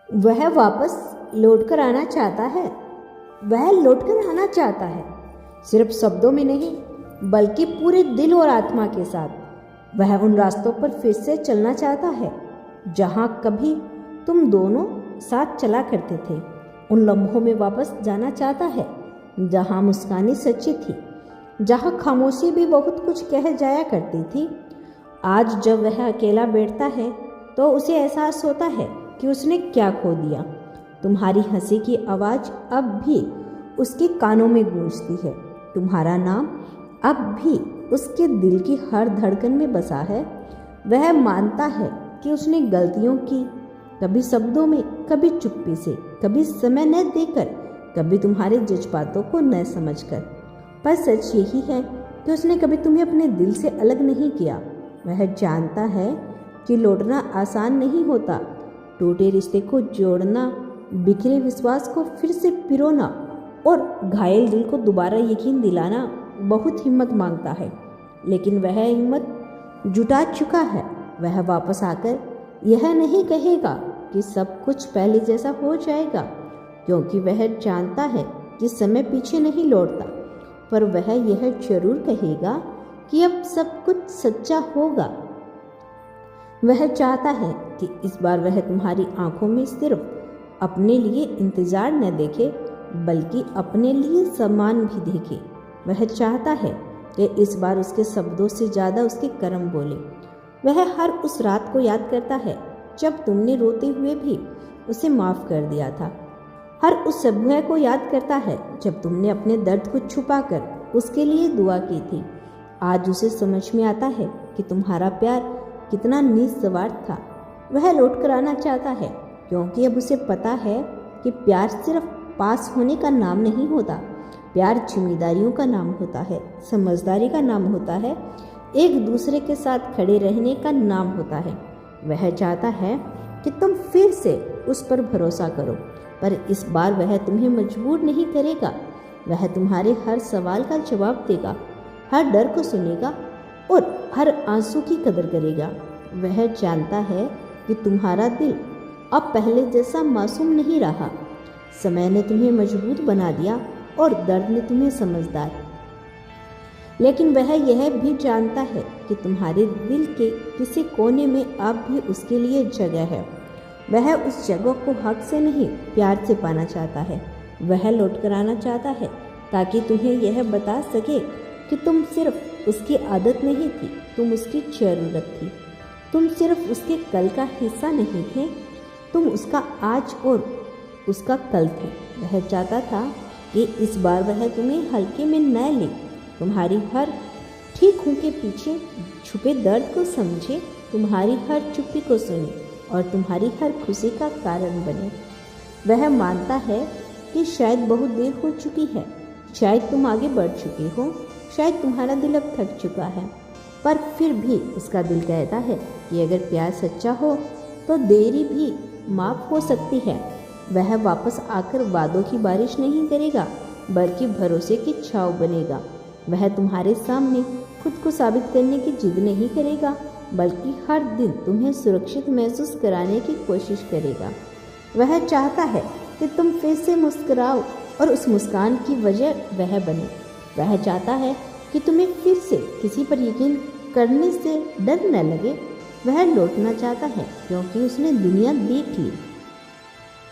वह वापस लौट कर आना चाहता है। वह लौट कर आना चाहता है, सिर्फ शब्दों में नहीं बल्कि पूरे दिल और आत्मा के साथ। वह उन रास्तों पर फिर से चलना चाहता है जहाँ कभी तुम दोनों साथ चला करते थे। उन लम्हों में वापस जाना चाहता है जहाँ मुस्कानी सच्ची थी, जहाँ खामोशी भी बहुत कुछ कह जाया करती थी। आज जब वह अकेला बैठता है तो उसे एहसास होता है कि उसने क्या खो दिया। तुम्हारी हंसी की आवाज़ अब भी उसके कानों में गूंजती है। तुम्हारा नाम अब भी उसके दिल की हर धड़कन में बसा है। वह मानता है कि उसने गलतियों की, कभी शब्दों में, कभी चुप्पी से, कभी समय न देकर, कभी तुम्हारे जज्बातों को न समझकर। पर सच यही है कि उसने कभी तुम्हें अपने दिल से अलग नहीं किया। वह जानता है कि लौटना आसान नहीं होता। टूटे रिश्ते को जोड़ना, बिखरे विश्वास को फिर से पिरोना और घायल दिल को दोबारा यकीन दिलाना बहुत हिम्मत मांगता है। लेकिन वह हिम्मत जुटा चुका है। वह वापस आकर यह नहीं कहेगा कि सब कुछ पहले जैसा हो जाएगा, क्योंकि वह जानता है कि समय पीछे नहीं लौटता। पर वह यह जरूर कहेगा कि अब सब कुछ सच्चा होगा। वह चाहता है कि इस बार वह तुम्हारी आंखों में सिर्फ अपने लिए इंतजार न देखे बल्कि अपने लिए सम्मान भी देखे। वह चाहता है कि इस बार उसके शब्दों से ज़्यादा उसके कर्म बोले। वह हर उस रात को याद करता है जब तुमने रोते हुए भी उसे माफ़ कर दिया था। हर उस सुबह को याद करता है जब तुमने अपने दर्द को छुपाकर उसके लिए दुआ की थी। आज उसे समझ में आता है कि तुम्हारा प्यार कितना निस्वार्थ था। वह लौट कर आना चाहता है क्योंकि अब उसे पता है कि प्यार सिर्फ पास होने का नाम नहीं होता। प्यार जिम्मेदारियों का नाम होता है, समझदारी का नाम होता है, एक दूसरे के साथ खड़े रहने का नाम होता है। वह चाहता है कि तुम फिर से उस पर भरोसा करो, पर इस बार वह तुम्हें मजबूर नहीं करेगा। वह तुम्हारे हर सवाल का जवाब देगा, हर डर को सुनेगा और हर आंसू की कदर करेगा। वह जानता है कि तुम्हारा दिल अब पहले जैसा मासूम नहीं रहा। समय ने तुम्हें मजबूत बना दिया और दर्द ने तुम्हें समझदार। लेकिन वह यह भी जानता है कि तुम्हारे दिल के किसी कोने में अब भी उसके लिए जगह है। वह उस जगह को हक से नहीं, प्यार से पाना चाहता है। वह लौट कर आना चाहता है ताकि तुम्हें यह बता सके कि तुम सिर्फ उसकी आदत नहीं थी, तुम उसकी ज़रूरत थी। तुम सिर्फ उसके कल का हिस्सा नहीं थे, तुम उसका आज और उसका कल थे। वह चाहता था कि इस बार वह तुम्हें हल्के में न ले, तुम्हारी हर ठीक हूँ के पीछे छुपे दर्द को समझे, तुम्हारी हर चुप्पी को सुने और तुम्हारी हर खुशी का कारण बने। वह मानता है कि शायद बहुत देर हो चुकी है, शायद तुम आगे बढ़ चुके हो, शायद तुम्हारा दिल अब थक चुका है, पर फिर भी उसका दिल कहता है कि अगर प्यार सच्चा हो तो देरी भी माफ़ हो सकती है। वह वापस आकर वादों की बारिश नहीं करेगा बल्कि भरोसे की छाँव बनेगा। वह तुम्हारे सामने खुद को साबित करने की जिद नहीं करेगा बल्कि हर दिन तुम्हें सुरक्षित महसूस कराने की कोशिश करेगा। वह चाहता है कि तुम फिर से मुस्कुराओ और उस मुस्कान की वजह वह बने। वह चाहता है कि तुम्हें फिर से किसी पर यकीन करने से डर न लगे। वह लौटना चाहता है क्योंकि उसने दुनिया देख ली,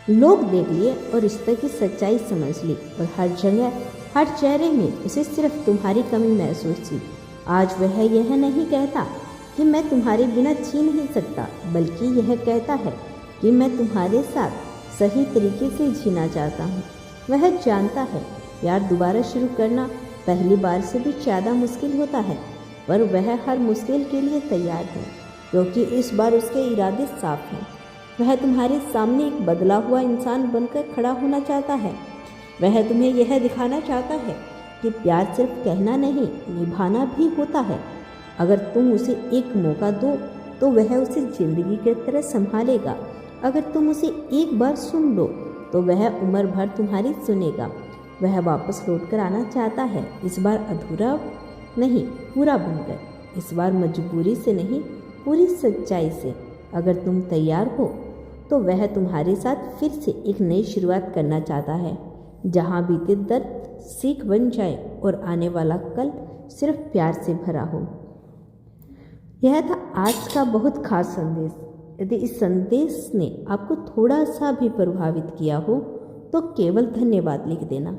लोग देख लिए और रिश्ते की सच्चाई समझ ली और हर जगह, हर चेहरे में उसे सिर्फ तुम्हारी कमी महसूस थी। आज वह यह नहीं कहता कि मैं तुम्हारे बिना जी नहीं सकता, बल्कि यह कहता है कि मैं तुम्हारे साथ सही तरीके से जीना चाहता हूँ। वह जानता है प्यार दोबारा शुरू करना पहली बार से भी ज़्यादा मुश्किल होता है, पर वह हर मुश्किल के लिए तैयार है क्योंकि इस बार उसके इरादे साफ हैं। वह तुम्हारे सामने एक बदला हुआ इंसान बनकर खड़ा होना चाहता है। वह तुम्हें यह दिखाना चाहता है कि प्यार सिर्फ कहना नहीं, निभाना भी होता है। अगर तुम उसे एक मौका दो तो वह उसे जिंदगी की तरह संभालेगा। अगर तुम उसे एक बार सुन लो तो वह उम्र भर तुम्हारी सुनेगा। वह वापस लौट कर आना चाहता है, इस बार अधूरा नहीं, पूरा बनकर। इस बार मजबूरी से नहीं, पूरी सच्चाई से। अगर तुम तैयार हो तो वह तुम्हारे साथ फिर से एक नई शुरुआत करना चाहता है, जहाँ बीते दर्द सीख बन जाए और आने वाला कल सिर्फ प्यार से भरा हो। यह था आज का बहुत खास संदेश। यदि इस संदेश ने आपको थोड़ा सा भी प्रभावित किया हो तो केवल धन्यवाद लिख देना।